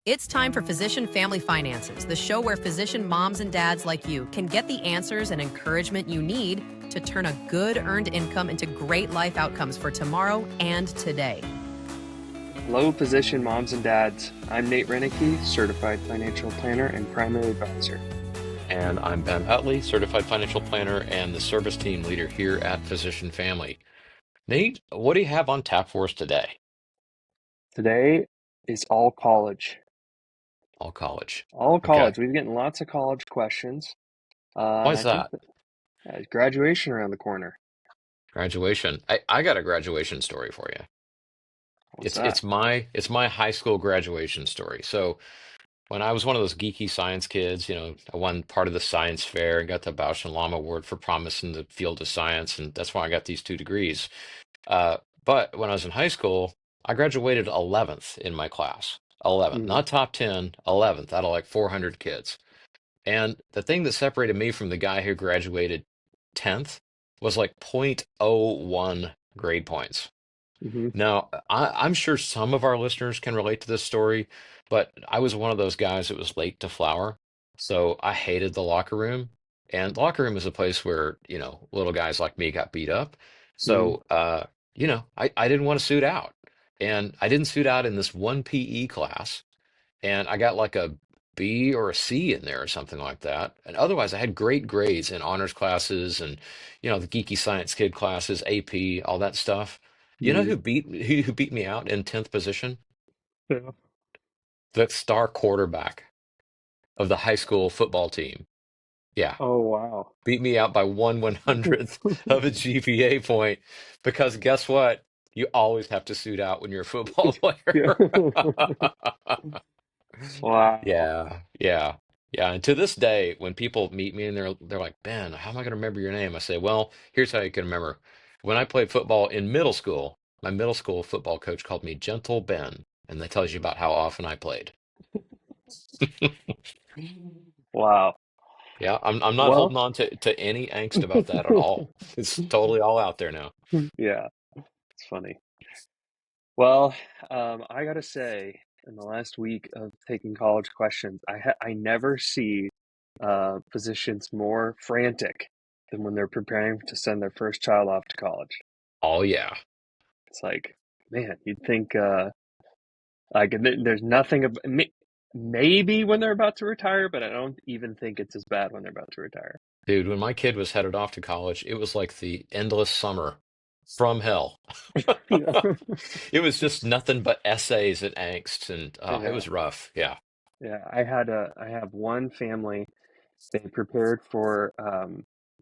It's time for Physician Family Finances, the show where physician moms and dads like you can get the answers and encouragement you need to turn a good earned income into great life outcomes for tomorrow and today. Hello, physician moms and dads. I'm Nate Reineke, certified financial planner and primary advisor. And I'm Ben Utley, certified financial planner and the service team leader here at Physician Family. Nate, what do you have on tap for us today? Today is all college. All college. All Okay. college. We've getting lots of college questions. Why And is I think that? that graduation around the corner. Graduation. I got a graduation story for you. What's It's that? it's my it's my high school graduation story. So when I was one of those geeky science kids, I won part of the science fair and got the Bausch and Lomb Award for promise in the field of science, and that's why I got these two degrees. Uh, but when I was in high school, I graduated 11th in my class. 11th, Mm, not top 10, 11th out of like 400 kids. And the thing that separated me from the guy who graduated 10th was like 0.01 grade points. hmm Now, I'm sure some of our listeners can relate to this story, but I was one of those guys that was late to flower. So I hated the locker room. And the locker room is a place where, little guys like me got beat up. mm, So, I didn't want to suit out. And I didn't suit out in this one PE class. And I got like a B or a C in there or something like that. And otherwise, I had great grades in honors classes and, the geeky science kid classes, AP, all that stuff. You know mm. who beat me out in 10th position? Yeah. The star quarterback of the high school football team. Yeah, Oh, wow. beat me out by 1/100th of a GPA point because guess what? You always have to suit out when you're a football Yeah. player. Wow. Yeah, yeah, yeah. And to this day, when people meet me and they're like, Ben, how am I going to remember your name? I say, well, here's how you can remember. When I played football in middle school, my middle school football coach called me Gentle Ben, and that tells you about how often I played. Wow. Yeah, I'm not Well, holding on to any angst about that at all. It's totally all out there now. yeah, it's funny. Well, I gotta say, in the last week of taking college questions, I never see physicians more frantic than when they're preparing to send their first child off to college. Oh yeah. It's like, man, you'd think there's nothing maybe when they're about to retire, but I don't even think it's as bad when they're about to retire. Dude, when my kid was headed off to college, it was like the endless summer from hell. Yeah, It was just nothing but essays and angst, and it yeah, was rough. Yeah. yeah. I have one family. They prepared for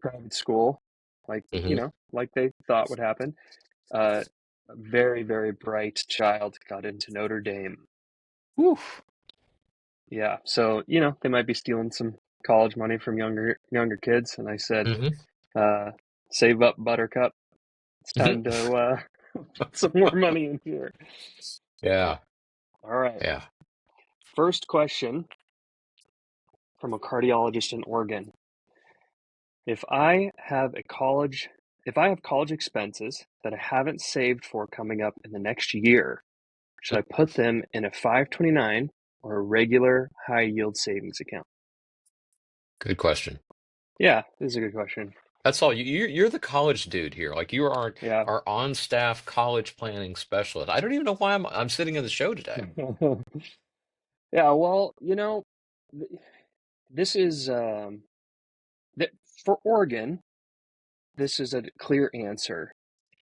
private school, like Hmm. like they thought would happen. A very, very bright child got into Notre Dame. Whew. Yeah, so they might be stealing some college money from younger kids, and I said, Hmm. uh, "Save up, Buttercup. It's time to put some more money in here." Yeah. All right, Yeah. first question from a cardiologist in Oregon. If I have a college, if I have college expenses that I haven't saved for coming up in the next year, should I put them in a 529 or a regular high yield savings account? Good question. Yeah, this is a good question. That's all. You're the college dude here. Like you are Yeah. our on-staff college planning specialist. I don't even know why I'm sitting in the show today. Yeah, well, th- this is that for Oregon, this is a clear answer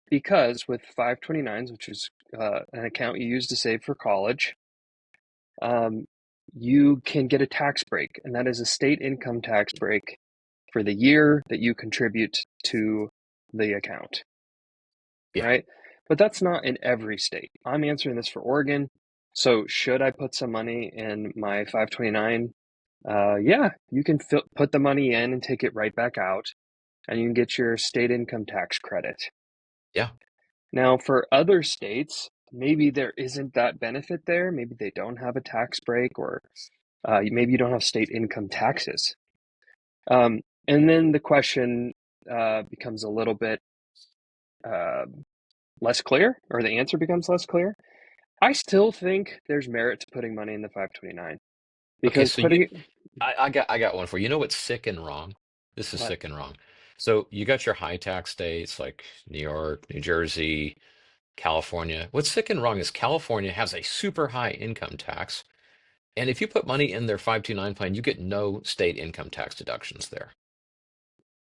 because with 529s, which is an account you use to save for college, um, you can get a tax break, and that is a state income tax break for the year that you contribute to the account, Yeah. right? But that's not in every state. I'm answering this for Oregon. So should I put some money in my 529? Yeah, you can put the money in and take it right back out, and you can get your state income tax credit. Yeah. Now, for other states, maybe there isn't that benefit there. Maybe they don't have a tax break, or maybe you don't have state income taxes. And then the question becomes a little bit uh, less clear, or the answer becomes less clear. I still think there's merit to putting money in the 529 Okay, because so you, putting it, I got one for you. You know what's sick and wrong? This is what? sick and wrong. So you got your high tax states like New York, New Jersey, California. What's sick and wrong is California has a super high income tax, and if you put money in their 529 plan, you get no state income tax deductions there.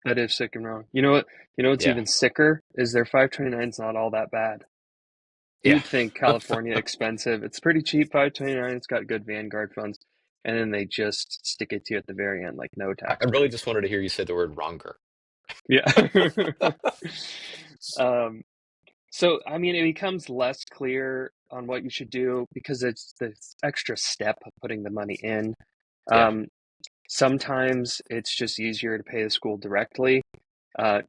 That is sick and wrong. You know what? You know what's Yeah, even sicker is their 529's not all that bad. yeah. You'd think California expensive. It's pretty cheap, 529. It's got good Vanguard funds. And then they just stick it to you at the very end, like no I tax really break. just wanted to hear you say the word wronger. Yeah. um, so, I mean, it becomes less clear on what you should do because it's this extra step of putting the money in. Yeah. Um, Sometimes it's just easier to pay the school directly.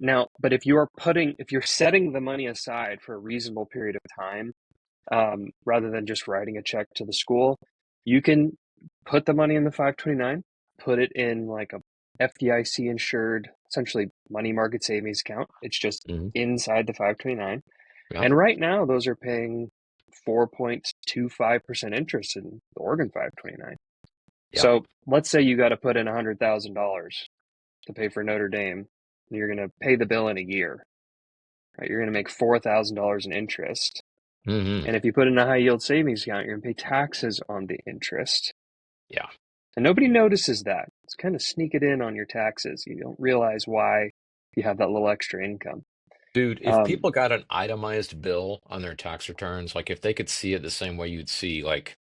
Now, but if you're setting the money aside for a reasonable period of time, rather than just writing a check to the school, you can put the money in the 529, put it in like a FDIC insured, essentially money market savings account. It's just Hmm. inside the 529. Yeah. And right now, those are paying 4.25% interest in the Oregon 529. Yeah. So let's say you got to put in $100,000 to pay for Notre Dame, and you're going to pay the bill in a year, right? You're going to make $4,000 in interest. Hmm. And if you put in a high yield savings account, you're going to pay taxes on the interest. Yeah. And nobody notices that. It's kind of sneak it in on your taxes. You don't realize why you have that little extra income. Dude, if Um, people got an itemized bill on their tax returns, like if they could see it the same way you'd see, like,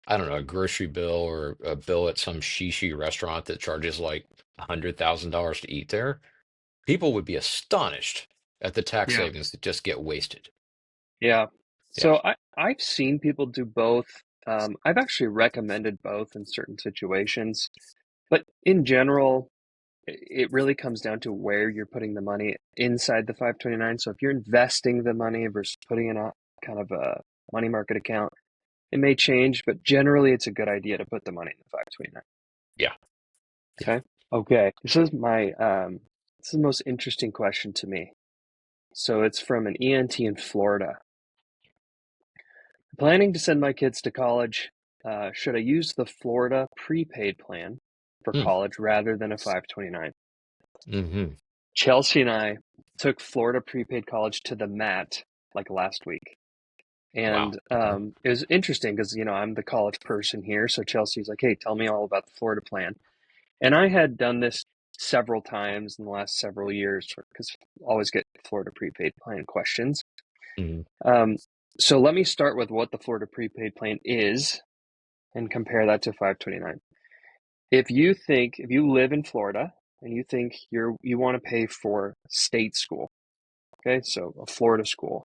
I don't know, a grocery bill or a bill at some shishi restaurant that charges like $100,000 to eat there, people would be astonished at the tax yeah. savings that just get wasted. Yeah. Yeah. So I've seen people do both. I've actually recommended both in certain situations. But in general, it really comes down to where you're putting the money inside the 529. So if you're investing the money versus putting in a kind of a money market account, it may change, but generally it's a good idea to put the money in the 529. Yeah. Yeah. Okay. Okay. This is the most interesting question to me. So it's from an ENT in Florida. Planning to send my kids to college. Should I use the Florida prepaid plan for Hmm. college rather than a 529? Hmm. Chelsea and I took Florida prepaid college to the mat like last week. Wow. And Okay. it was interesting because, I'm the college person here. So Chelsea's like, hey, tell me all about the Florida plan. And I had done this several times in the last several years because I always get Florida prepaid plan questions. Hmm. Um, so let me start with what the Florida prepaid plan is and compare that to 529. If you live in Florida and you think you want to pay for state school, okay, so a Florida school,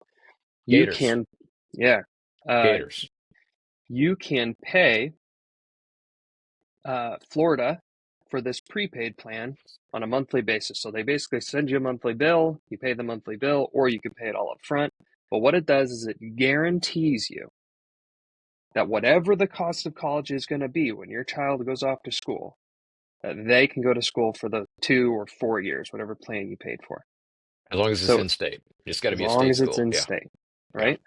you Gators. can, yeah, uh, Gators. you can pay Florida for this prepaid plan on a monthly basis. So they basically send you a monthly bill, you pay the monthly bill, or you can pay it all up front. But what it does is it guarantees you that whatever the cost of college is going to be when your child goes off to school, that they can go to school for the 2 or 4 years, whatever plan you paid for. As long as it's So in state. It's got to as be a long state as it's school. in Yeah. state, Yeah. right?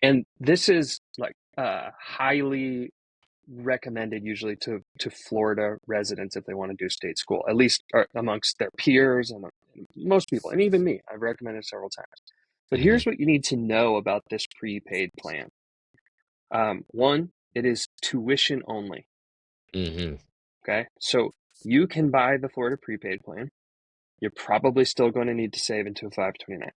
And this is like highly recommended usually to Florida residents if they want to do state school, at least amongst their peers and most people, and even me. I've recommended it several times. But Hmm. here's what you need to know about this prepaid plan. One, it is tuition only. Hmm. Okay, so you can buy the Florida prepaid plan. You're probably still going to need to save into a 529.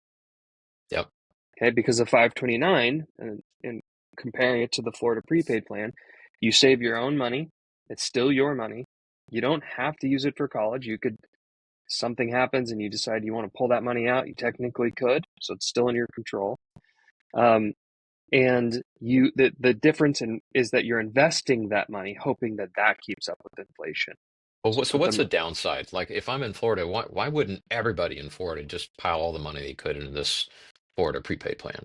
Yep. Okay, because the 529, and comparing it to the Florida prepaid plan, you save your own money. It's still your money. You don't have to use it for college. You could, something happens and you decide you want to pull that money out, you technically could. So it's still in your control. Um, and the difference is that you're investing that money, hoping that that keeps up with inflation. Well, So so put what's the them. downside? Like, if I'm in Florida, why wouldn't everybody in Florida just pile all the money they could into this Florida prepaid plan?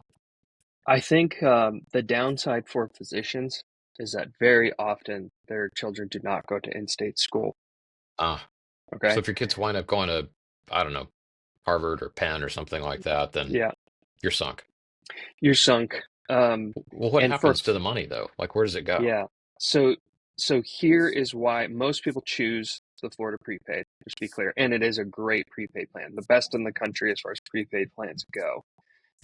I think the downside for physicians is that very often their children do not go to in-state school. Ah, so Okay. if your kids wind up going to, I don't know, Harvard or Penn or something like that, then Yeah. you're sunk. You're sunk. Well, what And for happens to the money though? Like, where does it go? Yeah. So here is why most people choose the Florida prepaid, just to be clear. And it is a great prepaid plan, the best in the country as far as prepaid plans go.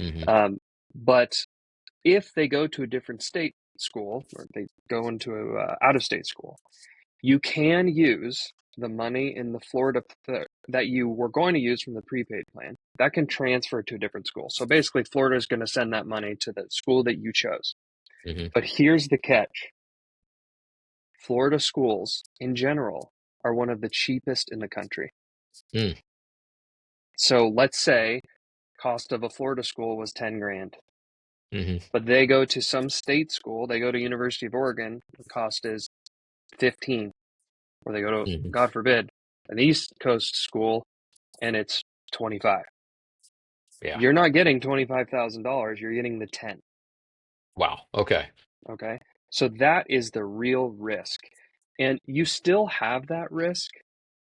Hmm. But if they go to a different state school or they go into a out of state school, you can use the money in the Florida that you were going to use from the prepaid plan. That can transfer to a different school. So basically, Florida is going to send that money to the school that you chose. Hmm. But here's the catch. Florida schools in general are one of the cheapest in the country. Mm. So let's say cost of a Florida school was 10 grand, Hmm. but they go to some state school, they go to University of Oregon, the cost is 15, or they go to, Hmm. God forbid, an East Coast school and it's 25. Yeah. You're not getting $25,000, you're getting the 10. Wow. Okay. Okay. So that is the real risk. And you still have that risk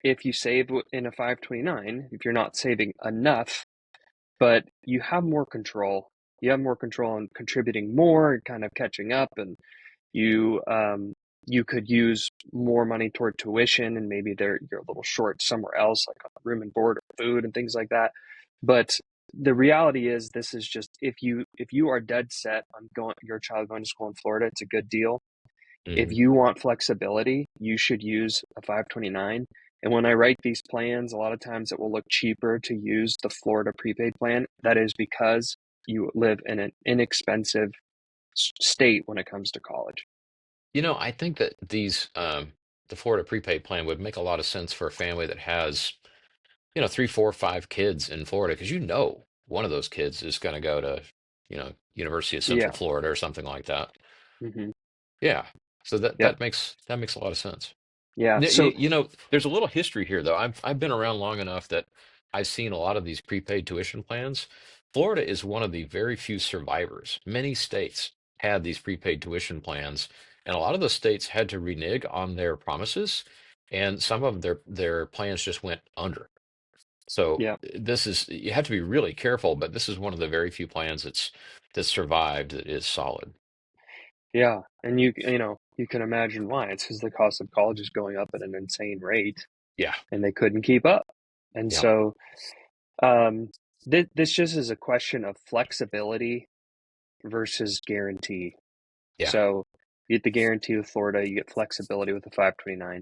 if you save in a 529, if you're not saving enough, but you have more control. You have more control on contributing more and kind of catching up, and you could use more money toward tuition, and maybe you're a little short somewhere else, like on room and board or food and things like that. But the reality is, this is just if you are dead set on your child going to school in Florida, it's a good deal. If Hmm. you want flexibility, you should use a 529. And when I write these plans, a lot of times it will look cheaper to use the Florida prepaid plan. That is because you live in an inexpensive state when it comes to college. I think that the Florida prepaid plan would make a lot of sense for a family that has, three, four, five kids in Florida, because one of those kids is going to go to, University of Central Yeah. Florida or something like that. Hmm. Yeah. So that Yep. that makes that makes a lot of sense. Yeah. So There's a little history here, though. I've been around long enough that I've seen a lot of these prepaid tuition plans. Florida is one of the very few survivors. Many states had these prepaid tuition plans, and a lot of the states had to renege on their promises, and some of their plans just went under. So yeah. you have to be really careful, but this is one of the very few plans that's survived that is solid. Yeah. And you can imagine why. It's because the cost of college is going up at an insane rate, Yeah, and they couldn't keep up. And yeah, so this just is a question of flexibility versus guarantee. yeah. So you get the guarantee with Florida, you get flexibility with the 529.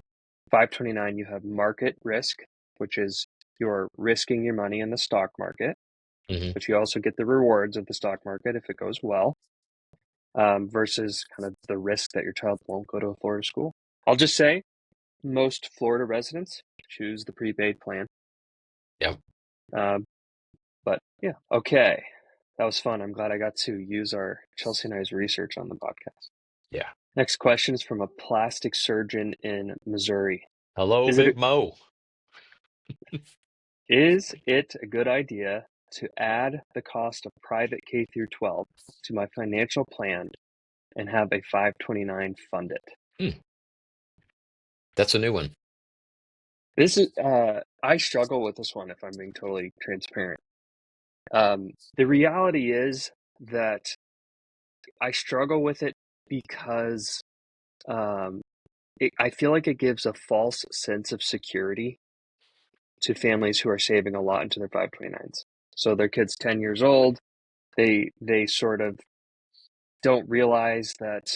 529, you have market risk, which is you're risking your money in the stock market, Hmm. but you also get the rewards of the stock market if it goes well, versus kind of the risk that your child won't go to a Florida school. I'll just say most Florida residents choose the prepaid plan. Yeah, Um, but yeah, okay. That was fun. I'm glad I got to use our Chelsea and I's research on the podcast. yeah. Next question is from a plastic surgeon in Missouri. Hello, Is it Big Mo. is it a good idea to add the cost of private K through 12 to my financial plan and have a 529 fund it? Hmm, that's a new one. This is I struggle with this one if I'm being totally transparent. The reality is that I struggle with it because um, I feel like it gives a false sense of security to families who are saving a lot into their 529s. So their kid's 10 years old, they sort of don't realize that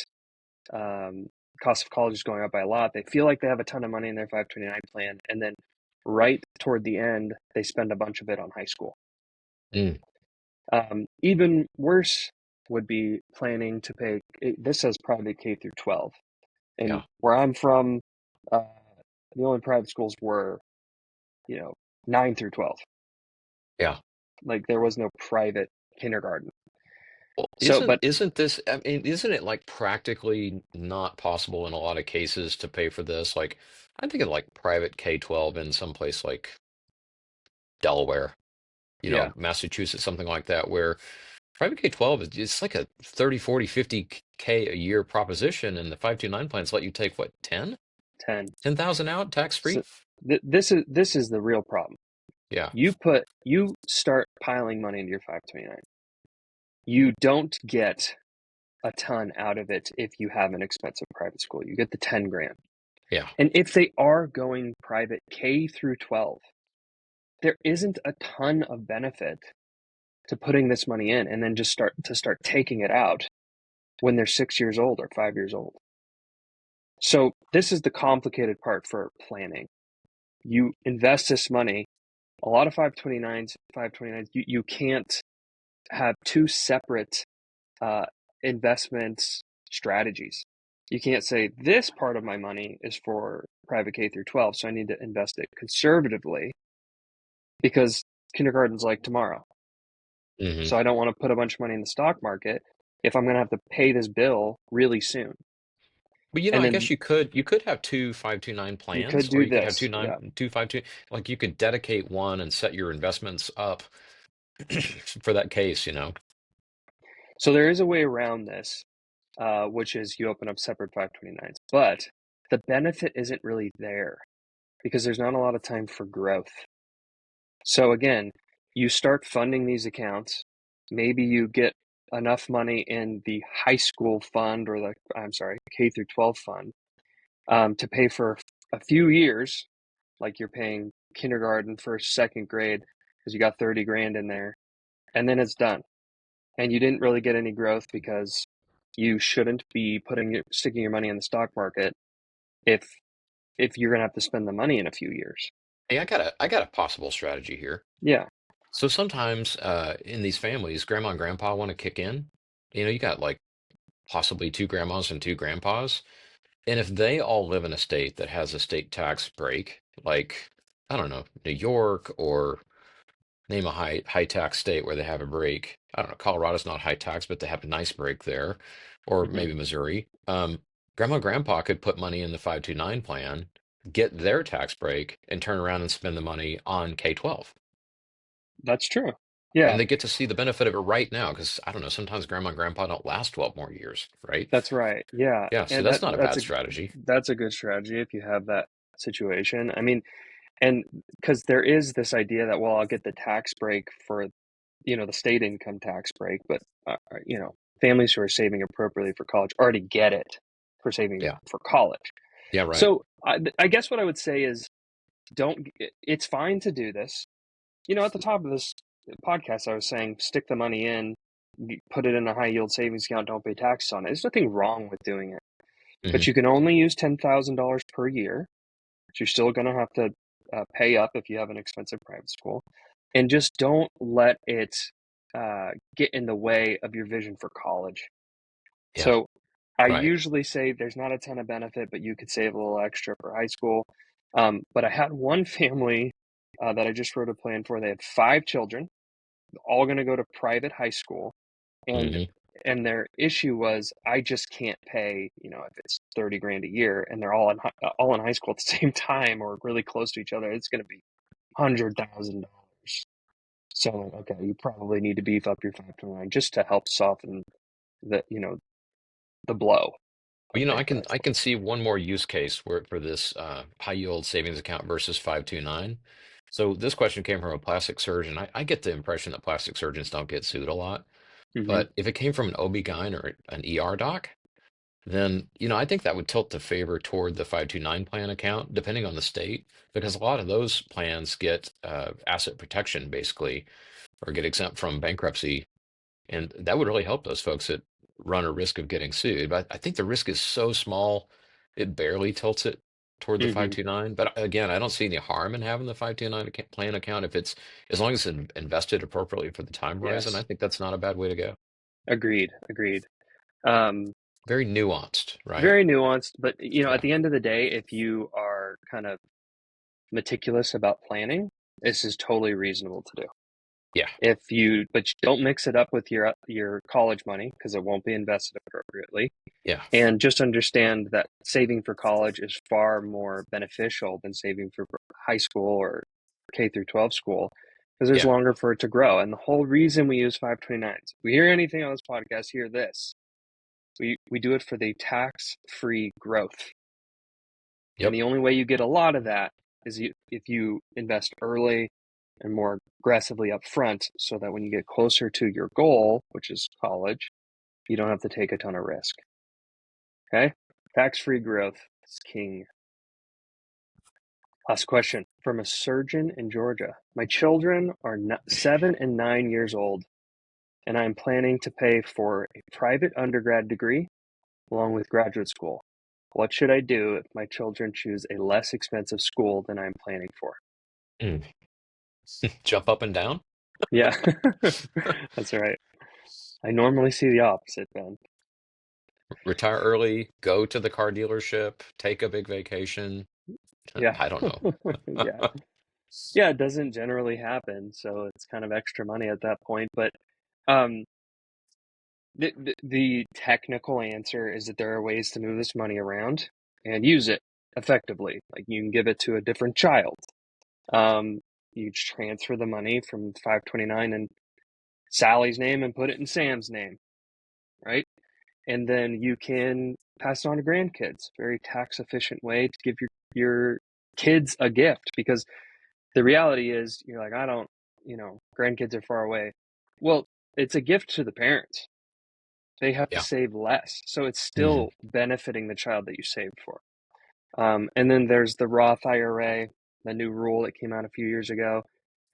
cost of college is going up by a lot. They feel like they have a ton of money in their 529 plan, and then right toward the end, they spend a bunch of it on high school. Mm, Even worse would be planning to pay. This says private K through 12, and yeah, where I'm from, uh, the only private schools were 9 through 12. yeah. Like there was no private kindergarten. Well, So, but isn't this, I mean, isn't it like practically not possible in a lot of cases to pay for this? Like, I'm thinking like private K-12 in some place like Delaware, yeah, Massachusetts, something like that, where private K-12 is it's like a 30, 40, 50 K a year proposition, and the 529 plans let you take what, 10? 10. 10,000 out tax free? So this is the real problem. Yeah. You start piling money into your 529. you don't get a ton out of it if you have an expensive private school. You get the 10 grand. Yeah. And if they are going private K through 12, there isn't a ton of benefit to putting this money in and then just start taking it out when they're 6 years old or 5 years old. So this is the complicated part for planning. You invest this money. A lot of 529s, you can't have two separate investment strategies. You can't say this part of my money is for private K through 12, so I need to invest it conservatively because kindergarten's like tomorrow. Hmm. So I don't want to put a bunch of money in the stock market if I'm going to have to pay this bill really soon. But And I then guess you could have two 529 you plans, could or do you could have this. Yeah. two 52. Like you could dedicate one and set your investments up for that case. So there is a way around this, which is you open up separate 529s. But the benefit isn't really there because there's not a lot of time for growth. So again, you start funding these accounts. Maybe you get enough money in the high school fund or K through 12 fund to pay for a few years, like you're paying kindergarten, first, second grade, because you got 30 grand in there, and then it's done. And you didn't really get any growth because you shouldn't be sticking your money in the stock market if you're gonna have to spend the money in a few years. Hey, I got a possible strategy here. Yeah. So sometimes in these families, grandma and grandpa want to kick in. You got like possibly two grandmas and two grandpas. And if they all live in a state that has a state tax break, like, I don't know, New York, or name a high tax state where they have a break. I don't know, Colorado's not high tax, but they have a nice break there, or Hmm. maybe Missouri. Grandma and grandpa could put money in the 529 plan, get their tax break, and turn around and spend the money on K-12. That's true. Yeah, And they get to see the benefit of it right now, because I don't know, sometimes grandma and grandpa don't last 12 more years, right? that's right. Yeah, Yeah, so and that's not a bad strategy. that's a good strategy if you have that situation. I mean, and because there is this idea that, well, I'll get the tax break for, the state income tax break, but families who are saving appropriately for college already get it for saving Yeah. for college. Yeah, right. So I guess what I would say is, don't. It's fine to do this. At the top of this podcast, I was saying stick the money in, put it in a high yield savings account, don't pay taxes on it. There's nothing wrong with doing it, but Hmm. you can only use $10,000 per year. So you're still going to have to pay up if you have an expensive private school, and just don't let it get in the way of your vision for college. Yeah, So I right. usually say there's not a ton of benefit, but you could save a little extra for high school. But I had one family that I just wrote a plan for. They had 5 children, all going to go to private high school, and Hmm. their issue was, I just can't pay, if it's 30 grand a year and they're all in high school at the same time or really close to each other, it's going to be $100,000. So I'm like, okay, you probably need to beef up your 529 just to help soften the blow Well, of I paying for can high I school. can see one more use case for this high yield savings account versus 529. So this question came from a plastic surgeon. I get the impression that plastic surgeons don't get sued a lot, Hmm. but if it came from an OB-GYN or an ER doc, then I think that would tilt the favor toward the 529 plan account, depending on the state, because a lot of those plans get asset protection basically, or get exempt from bankruptcy, and that would really help those folks that run a risk of getting sued. But I think the risk is so small, it barely tilts it toward the Hmm. 529. But again, I don't see any harm in having the 529 plan account if it's as long as it's invested appropriately for the time horizon. I Yes, think that's not a bad way to go. agreed. Um, Very nuanced, right? Very nuanced, but at Yeah. the end of the day, if you are kind of meticulous about planning, this is totally reasonable to do. Yeah. But you don't mix it up with your college money because it won't be invested appropriately. Yeah. And just understand that saving for college is far more beneficial than saving for high school or K through 12 school because there's Yeah. longer for it to grow. And the whole reason we use 529s, if we hear anything on this podcast, hear this. We do it for the tax-free growth. And Yep. the only way you get a lot of that is if you invest early and more aggressively up front so that when you get closer to your goal, which is college, you don't have to take a ton of risk. Okay? Tax-free growth is king. Last question from a surgeon in Georgia. My children are 7 and 9 years old, and I'm planning to pay for a private undergrad degree along with graduate school. What should I do if my children choose a less expensive school than I'm planning for? Mm. Jump up and down? Yeah, that's right. I normally see the opposite, Ben. Retire early, go to the car dealership, take a big vacation. Yeah, I don't know. yeah, yeah. It doesn't generally happen, so it's kind of extra money at that point. But um, the technical answer is that there are ways to move this money around and use it effectively. Like you can give it to a different child. You transfer the money from 529 in Sally's name and put it in Sam's name, right? And then you can pass it on to grandkids. Very tax efficient way to give your kids a gift, because the reality is you're like, I don't, grandkids are far away. Well, it's a gift to the parents. They have to Yeah. save less. So it's Hmm. still benefiting the child that you saved for. And then there's the Roth IRA, the new rule that came out a few years ago.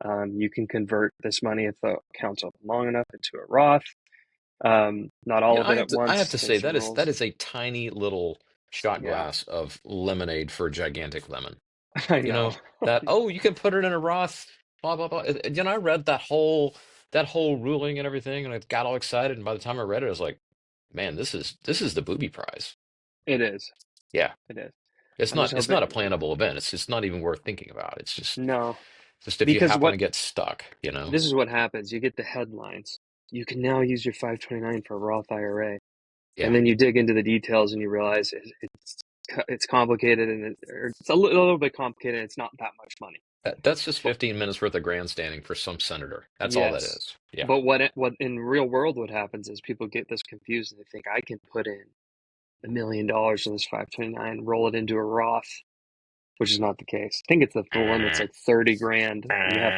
You can convert this money if the account's open long enough into a Roth. Not all You know, of it at I have to once. say There's some that rules. is a tiny little shot Yeah, glass of lemonade for a gigantic lemon. I You know. know, that, oh, you can put it in a Roth, blah blah blah. You know, I read that whole ruling and everything, and I got all excited. And by the time I read it, I was like, man, this is the booby prize. It is. Yeah, It is. it's I'm just not it's not a hoping. plannable event. It's just not even worth thinking about. It's No, just if you because happen what to get stuck, you know. this is what happens. You get the headlines. You can now use your 529 for a Roth IRA. And Yeah, then you dig into the details and you realize it's complicated, and or it's a little bit complicated. And it's not that much money. that's just But 15 minutes worth of grandstanding for some senator. That's all that yes, is. Yeah, but what in real world what happens is people get this confused and they think I can put in $1 million in this 529, roll it into a Roth, which is not the case. I think it's the limit's like 30 grand, and you have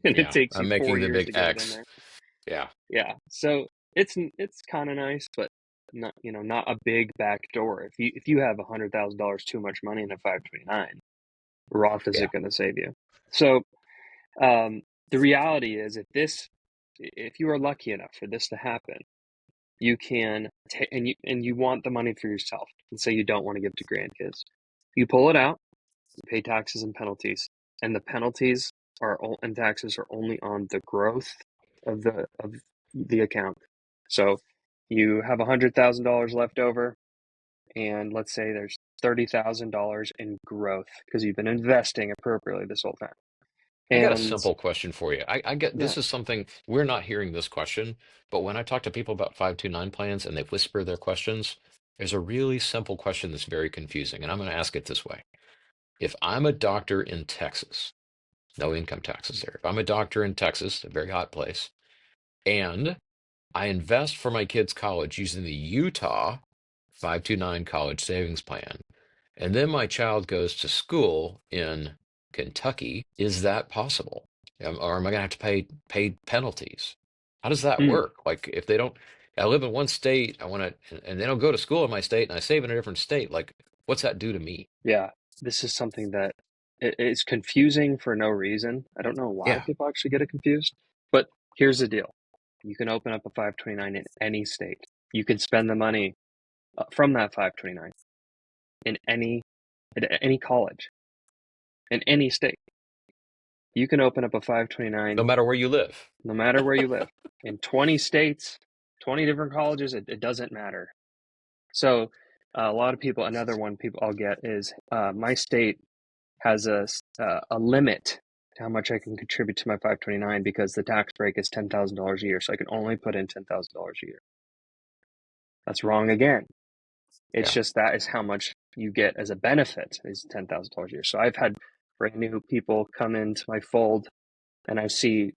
and it yeah. takes I'm you four making the years big to get it in X. there. Yeah, Yeah, so it's kind of nice, but not not a big back door. If you have $100,000 too much money in a 529, Roth yeah. isn't going to save you. So the reality is, if you are lucky enough for this to happen, you can and you want the money for yourself, and say you don't want to give to grandkids. You pull it out, you pay taxes and penalties, and the penalties and taxes are only on the growth of the account. So you have $100,000 left over, and let's say there's $30,000 in growth because you've been investing appropriately this whole time. I got a And simple question for you. I get yeah, this is something we're not hearing this question, but when I talk to people about 529 plans and they whisper their questions, there's a really simple question that's very confusing, and I'm going to ask it this way. If I'm a doctor in Texas, no income taxes there. If I'm a doctor in Texas, a very hot place, and I invest for my kids' college using the Utah 529 college savings plan, and then my child goes to school in Kentucky. Is that possible? Or am I going to have to pay penalties? How does that mm, work? Like if they don't, I live in one state, I want to, and they don't go to school in my state, and I save in a different state. Like, what's that do to me? yeah, this is something that it's confusing for no reason. I don't know why Yeah. people actually get it confused, but here's the deal. You can open up a 529 in any state. You can spend the money from that 529 in any college in any state. You can open up a No 529 matter where you live. no matter where you live in 20 states, 20 different colleges. It doesn't matter. So a lot of people, another one people I'll get is my state has a limit to how much I can contribute to my 529 because the tax break is $10,000 a year. So I can only put in $10,000 a year. That's wrong again. It's Yeah. just that is how much you get as a benefit is $10,000 a year. So I've had brand new people come into my fold, and I see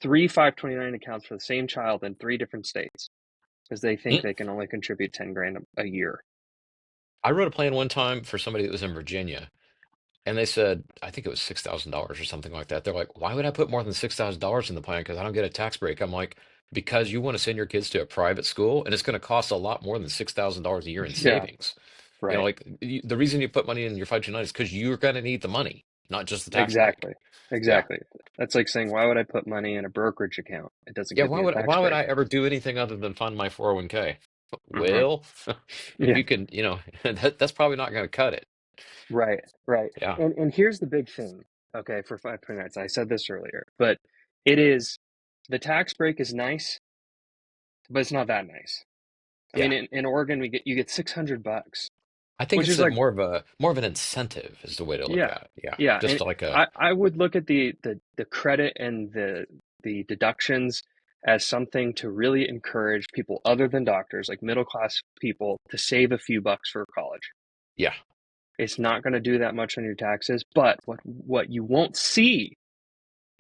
three 529 accounts for the same child in three different states because they think Mm. they can only contribute 10 grand a year. I wrote a plan one time for somebody that was in Virginia, And they said, I think it was $6,000 or something like that. They're like, why would I put more than $6,000 in the plan? Because I don't get a tax break. I'm like, because you want to send your kids to a private school and it's going to cost a lot more than $6,000 a year in Yeah, savings. You know, right. like the reason you put money in your 529 is because you're going to need the money, not just the tax break. Exactly. Yeah. Exactly. That's like saying, why would I put money in a brokerage account? It doesn't Yeah. give me a tax Why would break. I ever do anything other than fund my 401k? Hmm. Well, if Yeah, you can, you know, that's probably not going to cut it. right, right. Yeah. And here's the big thing, okay, for 529s. I said this earlier, but it is the tax break is nice, but it's not that nice. I mean, Yeah. in Oregon, you get $600, I think which it's is a like, more of an incentive is the way to look yeah, at it. Yeah. yeah. Just And like a, I would look at the credit and the deductions as something to really encourage people other than doctors, like middle class people, to save a few bucks for college. yeah. It's not going to do that much on your taxes, but what you won't see,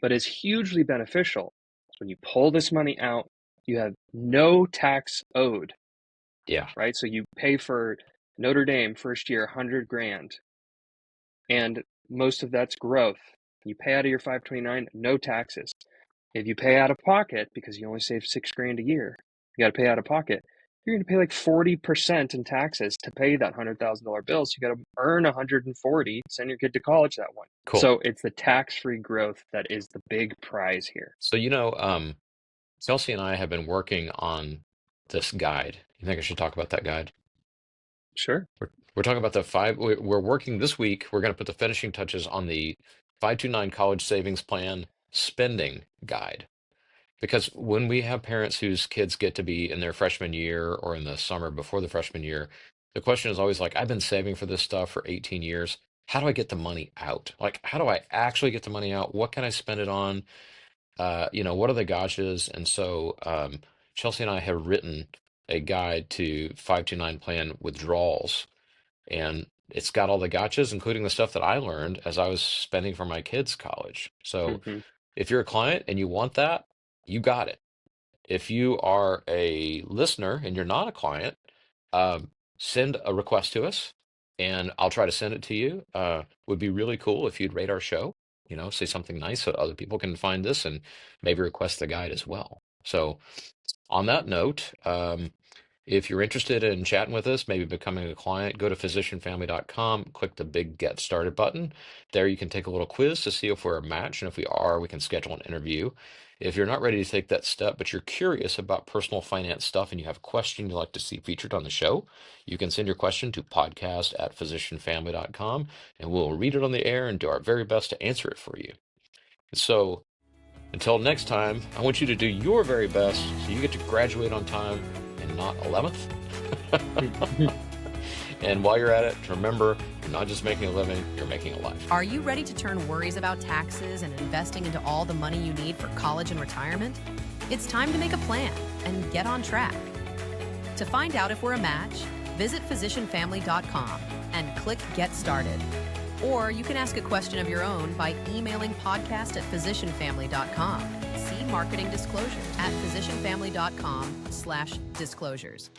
but is hugely beneficial, is when you pull this money out, you have no tax owed, Yeah. right? So you pay for Notre Dame first year 100 grand, and most of that's growth. You pay out of your 529, no taxes. If you pay out of pocket because you only save 6 grand a year, you got to pay out of pocket. You're going to pay like 40% in taxes to pay that $100,000 bill. So you got to earn 140, send your kid to college that one. Cool. So it's the tax-free growth that is the big prize here. So, Chelsea and I have been working on this guide. You think I should talk about that guide? Sure. We're talking about the five. We're working this week. We're going to put the finishing touches on the 529 college savings plan spending guide. Because when we have parents whose kids get to be in their freshman year or in the summer before the freshman year, the question is always like, I've been saving for this stuff for 18 years. How do I get the money out? Like, how do I actually get the money out? What can I spend it on? What are the gotchas? And so Chelsea and I have written a guide to 529 plan withdrawals, and it's got all the gotchas, including the stuff that I learned as I was spending for my kids' college. So Hmm. if you're a client and you want that, you got it. If you are a listener and you're not a client, send a request to us and I'll try to send it to you. Would be really cool if you'd rate our show, say something nice so other people can find this and maybe request the guide as well. So, on that note, if you're interested in chatting with us, maybe becoming a client, go to physicianfamily.com, click the big Get Started button. There you can take a little quiz to see if we're a match, and if we are, we can schedule an interview. If you're not ready to take that step, but you're curious about personal finance stuff and you have a question you'd like to see featured on the show, you can send your question to podcast@physicianfamily.com, and we'll read it on the air and do our very best to answer it for you. So until next time, I want you to do your very best so you get to graduate on time and not 11th. And while you're at it, remember, you're not just making a living, you're making a life. Are you ready to turn worries about taxes and investing into all the money you need for college and retirement? It's time to make a plan and get on track. To find out if we're a match, visit physicianfamily.com and click Get Started. Or you can ask a question of your own by emailing podcast@physicianfamily.com. See marketing disclosures at physicianfamily.com/disclosures.